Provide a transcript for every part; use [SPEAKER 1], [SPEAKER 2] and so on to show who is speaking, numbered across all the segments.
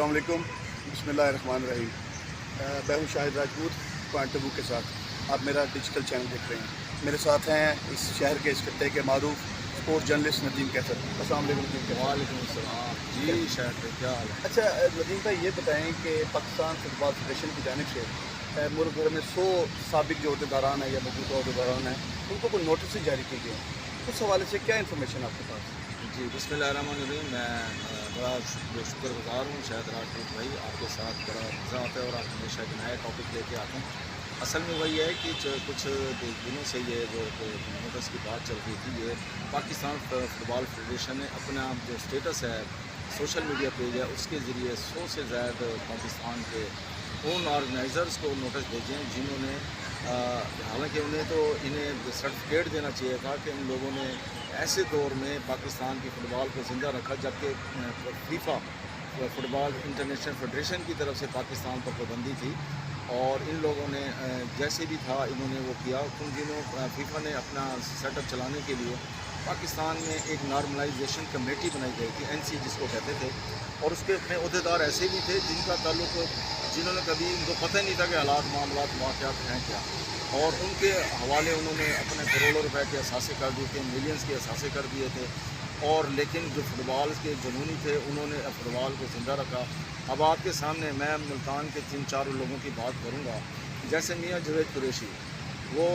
[SPEAKER 1] السلام علیکم، بسم اللہ الرحمن الرحیم۔ میں ہوں شاہد راجپوت پوائنٹ ٹبو کے ساتھ۔ آپ میرا ڈیجیٹل چینل دیکھ رہے ہیں۔ میرے ساتھ ہیں اس شہر کے اس خطے کے معروف اسپورٹ جرنلسٹ ندیم کیسر۔ السلام علیکم ندیم کیسر۔
[SPEAKER 2] وعلیکم السلام جی شاہد بھائی، کیا حال ہے؟
[SPEAKER 1] اچھا ندیم بھائی، یہ بتائیں کہ پاکستان فٹ بال فیڈریشن کی جانب سے ملک بھر میں 100 سابق جو عہدیداران ہیں یا موجودہ عہدیداران ہیں ان کو کوئی نوٹس جاری کیے گئے ہیں، اس حوالے سے کیا انفارمیشن آپ کے پاس؟
[SPEAKER 2] جی بسم اللہ الرحمن الرحیم۔ میں بڑا شکر گزار ہوں شاہد راجپوت بھائی، آپ کے ساتھ بڑا مزہ آتا ہے اور آپ ہمیشہ ایک نیا ٹاپک لے کے آتے ہیں۔ اصل میں وہی ہے کہ کچھ دنوں سے یہ جو نوٹس کی بات چل رہی تھی، یہ پاکستان فٹ بال فیڈریشن نے اپنا جو اسٹیٹس ہے سوشل میڈیا پیج ہے اس کے ذریعے 100 سے زائد پاکستان کے اون آرگنائزرز کو نوٹس بھیجے ہیں، جنہوں نے حالانکہ انہیں سرٹیفکیٹ دینا چاہیے تھا کہ ان لوگوں نے ایسے دور میں پاکستان کی فٹ بال کو زندہ رکھا جبکہ فیفا فٹ بال انٹرنیشنل فیڈریشن کی طرف سے پاکستان پر پابندی تھی، اور ان لوگوں نے جیسے بھی تھا انہوں نے وہ کیا۔ ان دنوں فیفا نے اپنا سیٹ اپ چلانے کے لیے پاکستان میں ایک نارملائزیشن کمیٹی بنائی گئی تھی، NC جس کو کہتے تھے، اور اس کے اپنے عہدیدار ایسے بھی تھے جن کا تعلق جنہوں نے کبھی ان کو پتہ نہیں تھا کہ حالات معاملات واقعات ہیں کیا، اور ان کے حوالے انہوں نے اپنے کروڑوں روپے کے اثاثے کر دیے تھے، ملینز کے اثاثے کر دیے تھے، اور لیکن جو فٹ بال کے جنونی تھے انہوں نے فٹ بال کو زندہ رکھا۔ اب آپ کے سامنے میں ملتان کے 3-4 لوگوں کی بات کروں گا، جیسے میاں جاوید قریشی، وہ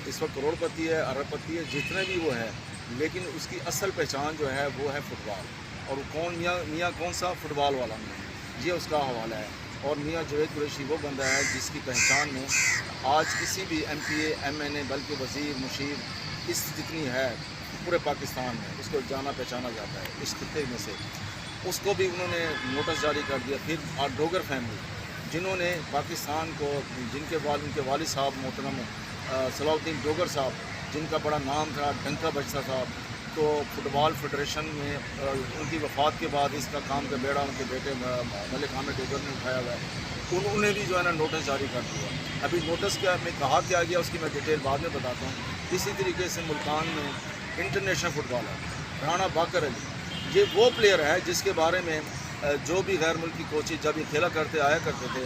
[SPEAKER 2] اس وقت کروڑ پتی ہے، ارب پتی ہے، جتنے بھی وہ ہے، لیکن اس کی اصل پہچان جو ہے وہ ہے فٹ بال، اور میاں کون سا فٹ بال والا میاں، یہ اس کا حوالہ ہے۔ اور میاں جاوید قریشی وہ بندہ ہے جس کی پہچان میں آج کسی بھی MPA MNA بلکہ وزیر مشیر اس جتنی ہے پورے پاکستان میں اس کو جانا پہچانا جاتا ہے اس خطے میں سے، اس کو بھی انہوں نے نوٹس جاری کر دیا۔ پھر ڈوگر فیملی جنہوں نے پاکستان کو ان کے والد صاحب محترم صلاح الدین ڈوگر صاحب، جن کا بڑا نام تھا، ڈنکا بجتا تھا، تو فٹ بال فیڈریشن میں ان کی وفات کے بعد اس کا کام کا بیڑا ان کے بیٹے ملک حامد ڈوگر نے اٹھایا ہوا ہے، انہوں نے بھی جو ہے نا نوٹس جاری کر دیا۔ ابھی نوٹس کیا میں کہا کیا گیا اس کی میں ڈیٹیل بعد میں بتاتا ہوں۔ اسی طریقے سے ملتان میں international footballer Rana Baqir Ali, یہ وہ پلیئر ہے جس کے بارے میں جو بھی غیر ملکی کوچز جب یہ کھیلا آیا کرتے تھے،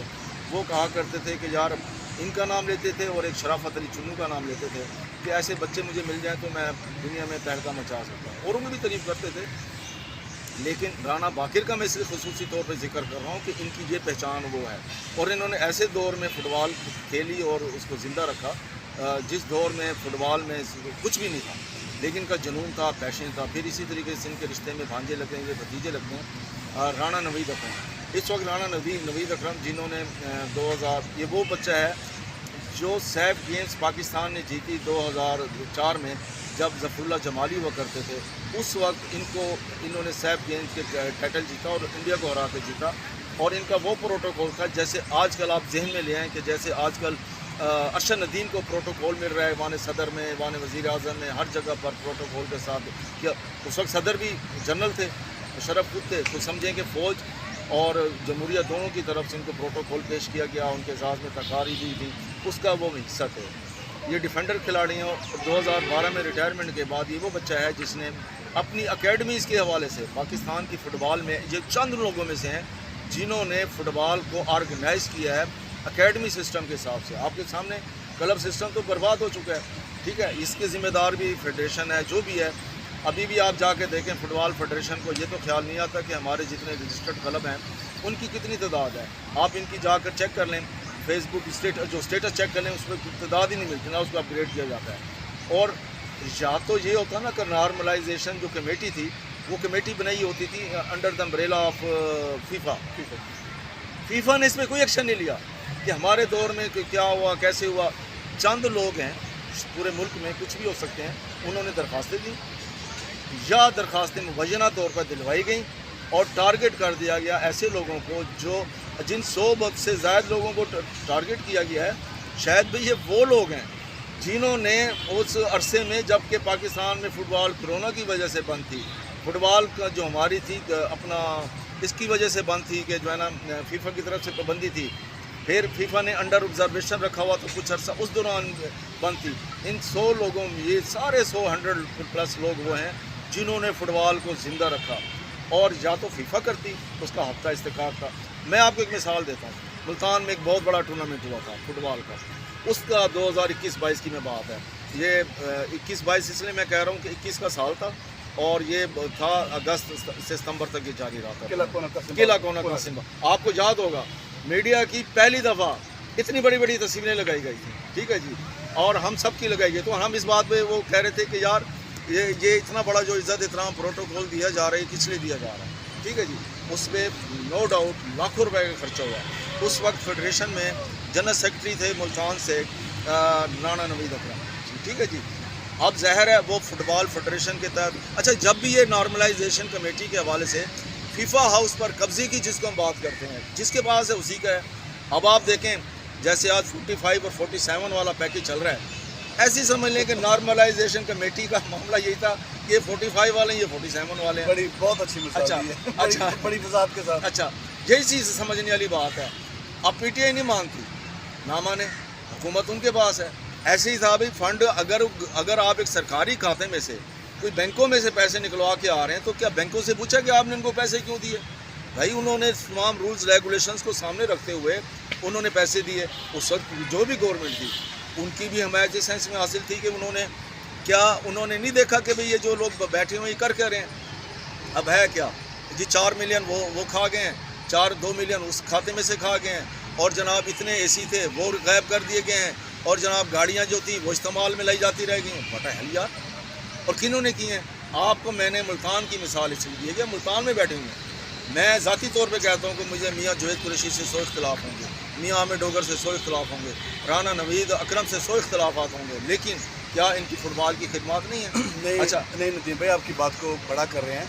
[SPEAKER 2] وہ کہا کرتے تھے کہ یار ان کا نام لیتے تھے اور ایک شرافت علی چنو کا نام لیتے تھے کہ ایسے بچے مجھے مل جائیں تو میں دنیا میں تہلکہ مچا سکتا ہوں، اور ان بھی تعریف کرتے تھے۔ لیکن رانا باقر کا میں اس لیے خصوصی طور پہ ذکر کر رہا ہوں کہ ان کی یہ پہچان وہ ہے، اور انہوں نے ایسے دور میں فٹ بال کھیلی اور اس کو زندہ رکھا جس دور میں فٹ بال میں کچھ بھی نہیں تھا، لیکن ان کا جنون تھا، پیشن تھا۔ پھر اسی طریقے سے ان کے رشتے میں بھانجے لگتے ہیں، بھتیجے لگتے ہیں۔ رانا نوید اکرم، اس وقت رانا نوید اکرم جنہوں نے 2000، یہ وہ بچہ ہے جو سیف گیمز پاکستان نے جیتی 2004 میں، جب ظفر اللہ جمالی ہوا کرتے تھے، اس وقت انہوں نے سیف گیمز کے ٹائٹل جیتا اور انڈیا کو ہرا کے جیتا، اور ان کا وہ پروٹوکول تھا جیسے آج کل آپ ذہن میں لے آئیں کہ جیسے آج کل ارشد ندیم کو پروٹوکول مل رہا ہے ایوان صدر میں، ایوان وزیر اعظم میں، ہر جگہ پر پروٹوکول کے ساتھ کیا۔ اس وقت صدر بھی جنرل تھے، مشرف خود تھے، تو سمجھیں کہ فوج اور جمہوریہ دونوں کی طرف سے ان کو پروٹوکول پیش کیا گیا، ان کے اعزاز میں تقاری دی تھی، اس کا وہ حصہ تھے۔ یہ ڈیفینڈر کھلاڑی ہیں، 2012 میں ریٹائرمنٹ کے بعد یہ وہ بچہ ہے جس نے اپنی اکیڈمیز کے حوالے سے پاکستان کی فٹ بال میں، یہ چند لوگوں میں سے ہیں جنہوں نے فٹ بال کو آرگنائز کیا ہے اکیڈمی سسٹم کے حساب سے۔ آپ کے سامنے کلب سسٹم تو برباد ہو چکا ہے، ٹھیک ہے، اس کے ذمہ دار بھی فیڈریشن ہے، جو بھی ہے۔ ابھی بھی آپ جا کے دیکھیں فٹ بال فیڈریشن کو یہ تو خیال نہیں آتا کہ ہمارے جتنے رجسٹرڈ کلب ہیں ان کی کتنی تعداد ہے۔ آپ ان کی جا کر چیک کر لیں، فیس بک جو اسٹیٹس چیک کر لیں، اس میں تعداد ہی نہیں ملتی، نہ اس کو اپ گریڈ کیا جاتا ہے۔ اور یا تو یہ ہوتا نا کہ نارملائزیشن جو کمیٹی تھی، وہ کمیٹی بنائی ہوتی تھی under the umbrella of FIFA نے اس میں کوئی ایکشن نہیں لیا کہ ہمارے دور میں کیا ہوا، کیسے ہوا۔ چند لوگ ہیں پورے ملک میں، کچھ بھی ہو سکتے ہیں، انہوں نے درخواستیں دیں یا درخواستیں مبینہ طور پر دلوائی گئیں، اور ٹارگٹ کر دیا گیا ایسے لوگوں کو جن 100 سے زائد لوگوں کو ٹارگٹ کیا گیا ہے۔ شاید بھی یہ وہ لوگ ہیں جنہوں نے اس عرصے میں، جب کہ پاکستان میں فٹ بال کرونا کی وجہ سے بند تھی، فٹ بال کا جو ہماری تھی اپنا اس کی وجہ سے بند تھی کہ جو ہے نا فیفا کی طرف سے پابندی تھی، پھر فیفا نے انڈر آبزرویشن رکھا ہوا تو کچھ عرصہ اس دوران بند تھی۔ ان 100 لوگوں میں یہ سارے 100 پلس لوگ وہ ہیں جنہوں نے فٹ بال کو زندہ رکھا، اور یا تو فیفا کرتی اس کا ہفتہ استحقاق تھا. میں آپ کو ایک مثال دیتا ہوں. ملتان میں ایک بہت بڑا ٹورنامنٹ ہوا تھا فٹ بال کا, اس کا 2021-22 کی میں بات ہے. یہ 21-22 اس لیے میں کہہ رہا ہوں کہ 21 کا سال تھا اور یہ تھا اگست سے ستمبر تک یہ جاری رہا تھا. قلعہ کونا قاسم باغ. آپ کو یاد ہوگا میڈیا کی پہلی دفعہ اتنی بڑی بڑی تصویریں لگائی گئی تھیں, ٹھیک ہے جی, اور ہم سب کی لگائی گئی. تو ہم اس بات پہ وہ کہہ رہے تھے کہ یار یہ اتنا بڑا جو عزت احترام پروٹوکول دیا جا رہا ہے کس لیے دیا جا رہا ہے, ٹھیک ہے جی. اس پہ نو ڈاؤٹ لاکھوں روپے کا خرچہ ہوا. اس وقت فیڈریشن میں جنرل سیکرٹری تھے ملتان سے رانا نوید اکرم, ٹھیک ہے جی. اب ظاہر ہے وہ فٹ بال فیڈریشن کے تحت, اچھا جب بھی یہ نارملائزیشن کمیٹی کے حوالے سے فیفا ہاؤس پر قبضے کی جس کو ہم بات کرتے ہیں, جس کے پاس ہے اسی کا ہے. اب آپ دیکھیں جیسے آج 45 اور 47 والا پیکیج چل رہا ہے, ایسی سمجھ لیں کہ نارملائزیشن کمیٹی کا معاملہ یہی تھا کہ یہ 45 والے ہیں یہ 47 والے ہیں.
[SPEAKER 1] بڑی بہت اچھی مثال دی ہے,
[SPEAKER 2] اچھا
[SPEAKER 1] بڑی وضاحت کے ساتھ.
[SPEAKER 2] اچھا یہی چیز سمجھنے والی بات ہے. اب پی ٹی آئی نہیں مانتی, نہ مانے, حکومت ان کے پاس ہے. ایسے ہی تھا بھائی فنڈ اگر آپ ایک سرکاری کھاتے میں سے کوئی بینکوں میں سے پیسے نکلوا کے آ رہے ہیں تو کیا بینکوں سے پوچھا کہ آپ نے ان کو پیسے کیوں دیے؟ بھائی انہوں نے تمام رولز ریگولیشنز کو سامنے رکھتے ہوئے انہوں نے پیسے دیے. اس وقت جو بھی گورنمنٹ تھی ان کی بھی حمایت اس سینس میں حاصل تھی کہ انہوں نے نہیں دیکھا کہ بھئی یہ جو لوگ بیٹھے ہوئے کر کے رہے ہیں. اب ہے کیا جی 4 ملین وہ کھا گئے ہیں, 2 ملین اس کھاتے میں سے کھا گئے ہیں, اور جناب اتنے اے سی تھے وہ غائب کر دیے گئے ہیں, اور جناب گاڑیاں جو تھیں وہ استعمال میں لائی جاتی رہ گئی ہیں. بڑا ہیل یار. اور کنہوں نے کی ہیں؟ آپ کو میں نے ملتان کی مثال اس لیے دی ہے کہ ملتان میں بیٹھے ہوئے ہیں. میں ذاتی طور پہ کہتا ہوں کہ مجھے میاں جوید قریشی سے 100 اختلاف ہوں گے, میاں عامر ڈوگر سے 100 اختلاف ہوں گے, رانا نوید اکرم سے 100 اختلافات ہوں گے, لیکن کیا ان کی فٹ بال کی خدمات نہیں ہیں؟
[SPEAKER 1] اچھا نہیں ندیم بھائی, آپ کی بات کو بڑا کر رہے ہیں.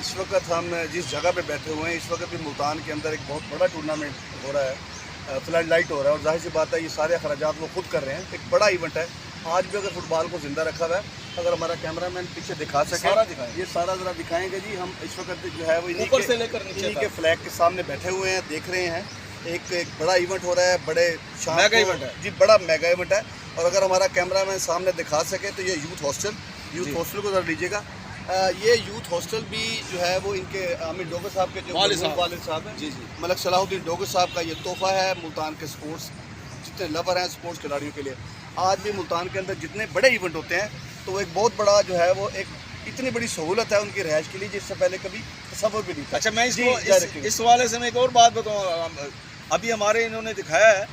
[SPEAKER 1] اس وقت ہم جس جگہ پہ بیٹھے ہوئے ہیں اس وقت بھی ملتان کے اندر ایک بہت بڑا ٹورنامنٹ ہو رہا ہے, فلڈ لائٹ ہو رہا ہے, اور ظاہر سی بات ہے یہ سارے اخراجات وہ خود کر رہے ہیں. ایک بڑا ایونٹ ہے. آج بھی اگر فٹ بال کو زندہ رکھا ہوا ہے, اگر ہمارا کیمرہ مین پیچھے دکھا سکے یہ سارا ذرا دکھائیں گے جی. ہم اس وقت جو ہے وہ انہی کے فلیگ کے سامنے بیٹھے ہوئے ہیں, دیکھ رہے ہیں. ایک بڑا ایونٹ ہو رہا ہے, بڑے
[SPEAKER 2] میگا ایونٹ ہے
[SPEAKER 1] جی, بڑا میگا ایونٹ ہے. اور اگر ہمارا کیمرہ مین سامنے دکھا سکے تو یہ یوتھ ہاسٹل کو ذرا لیجیے گا. یہ یوتھ ہاسٹل بھی جو ہے وہ ان کے عامر ڈوگر صاحب کے جو والد صاحب ہیں
[SPEAKER 2] جی
[SPEAKER 1] ملک صلاح الدین ڈوگر صاحب کا یہ تحفہ ہے ملتان کے سپورٹس جتنے لور ہیں سپورٹس کھلاڑیوں کے لیے. آج بھی ملتان کے اندر جتنے بڑے ایونٹ ہوتے ہیں تو وہ ایک بہت بڑا جو ہے وہ ایک اتنی بڑی سہولت ہے ان کی رہائش کے لیے جس سے پہلے کبھی تصور بھی نہیں تھا.
[SPEAKER 2] اچھا میں اس حوالے سے میں ایک اور بات بتاؤں. ابھی ہمارے انہوں نے دکھایا ہے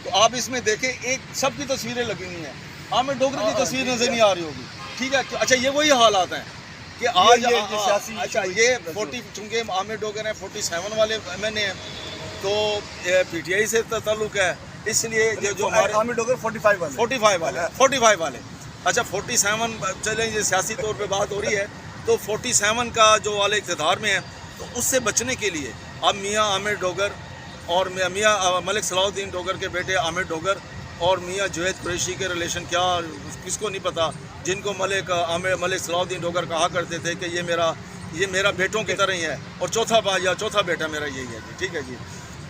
[SPEAKER 2] تو آپ اس میں دیکھیں ایک سب کی تصویریں لگی ہوئی ہیں, عامر ڈوگر کی تصویر نظر نہیں آ رہی ہوگی, ٹھیک ہے. اچھا یہ وہی حالات ہیں کہ آج اچھا یہ 40 چونکہ عامر ڈوگر ہیں 47 والے ایم این اے ہیں تو پی ٹی آئی سے تعلق ہے, اس لیے جو ہمارے
[SPEAKER 1] عامر ڈوگر
[SPEAKER 2] 45 والے اچھا 47 چلیں یہ سیاسی طور پہ بات ہو رہی ہے تو 47 کا جو والے اقتدار میں ہیں تو اس سے بچنے کے لیے اب میاں عامر ڈوگر اور میاں ملک صلاح الدین ڈوگر کے بیٹے عامر ڈوگر اور میاں جوید قریشی کے ریلیشن کیا کس کو نہیں پتہ, جن کو ملک صلاح الدین ڈوگر کہا کرتے تھے کہ یہ میرا بیٹوں کی طرح ہی ہے, اور چوتھا بیٹا میرا یہی ہے جی, ٹھیک ہے جی.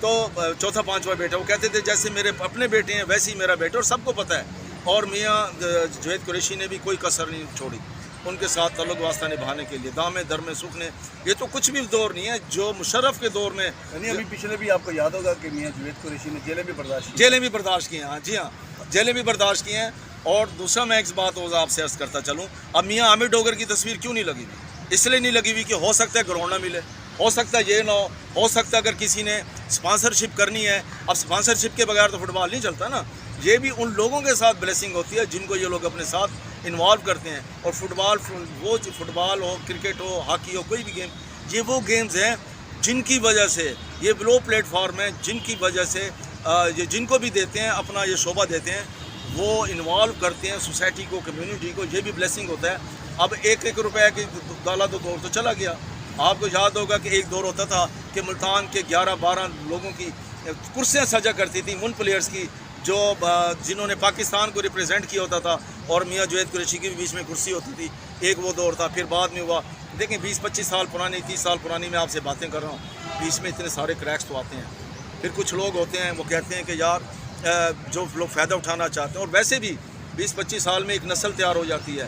[SPEAKER 2] تو چوتھا پانچواں بیٹا وہ کہتے تھے جیسے میرے اپنے بیٹے ہیں ویسے ہی میرا بیٹا, اور سب کو پتہ ہے. اور میاں جوید قریشی نے بھی کوئی کسر نہیں چھوڑی ان کے ساتھ تعلق واسطہ نبھانے کے لیے, دامے درمے سکھنے. یہ تو کچھ بھی دور نہیں ہے جو مشرف کے دور میں
[SPEAKER 1] یعنی ابھی پچھلے بھی آپ کو یاد ہوگا کہ میاں جوید قریشی نے جیلیں بھی
[SPEAKER 2] برداشت کی ہیں. جی ہاں جیلیں بھی برداشت کی ہیں. اور دوسرا میں ایک بات آپ سے عرض کرتا چلوں, اب میاں عامر ڈوگر کی تصویر کیوں نہیں لگی ہوئی؟ اس لیے نہیں لگی ہوئی کہ ہو سکتا ہے گراؤنڈ نہ ملے, ہو سکتا ہے یہ نہ ہو سکتا ہے اگر کسی نے اسپانسرشپ کرنی ہے. اب اسپانسرشپ کے بغیر تو فٹ بال نہیں چلتا نا. یہ بھی ان لوگوں کے ساتھ بلیسنگ ہوتی ہے جن کو یہ لوگ اپنے ساتھ انوالو کرتے ہیں. اور فٹ بال ہو کرکٹ ہو ہاکی ہو کوئی بھی گیم, یہ وہ گیمز ہیں جن کی وجہ سے یہ لو پلیٹ فارم ہے, جن کی وجہ سے یہ جن کو بھی دیتے ہیں اپنا یہ شعبہ دیتے ہیں وہ انوالو کرتے ہیں سوسائٹی کو, کمیونٹی کو. یہ بھی بلیسنگ ہوتا ہے. اب 1 روپے کی ڈالا تو دور تو چلا گیا. آپ کو یاد ہوگا کہ ایک دور ہوتا تھا کہ ملتان کے 11-12 لوگوں کی کرسیاں سجا کرتی تھیں ان پلیئرز کی جنہوں نے پاکستان کو ریپرزینٹ کیا ہوتا تھا, اور میاں جوید قریشی کے بھی بیچ میں کرسی ہوتی تھی. ایک وہ دور تھا. پھر بعد میں ہوا دیکھیں 20-25 سال پرانی 30 سال پرانی میں آپ سے باتیں کر رہا ہوں, بیچ میں اتنے سارے کریکس تو آتے ہیں. پھر کچھ لوگ ہوتے ہیں وہ کہتے ہیں کہ یار جو لوگ فائدہ اٹھانا چاہتے ہیں, اور ویسے بھی 20-25 سال میں ایک نسل تیار ہو جاتی ہے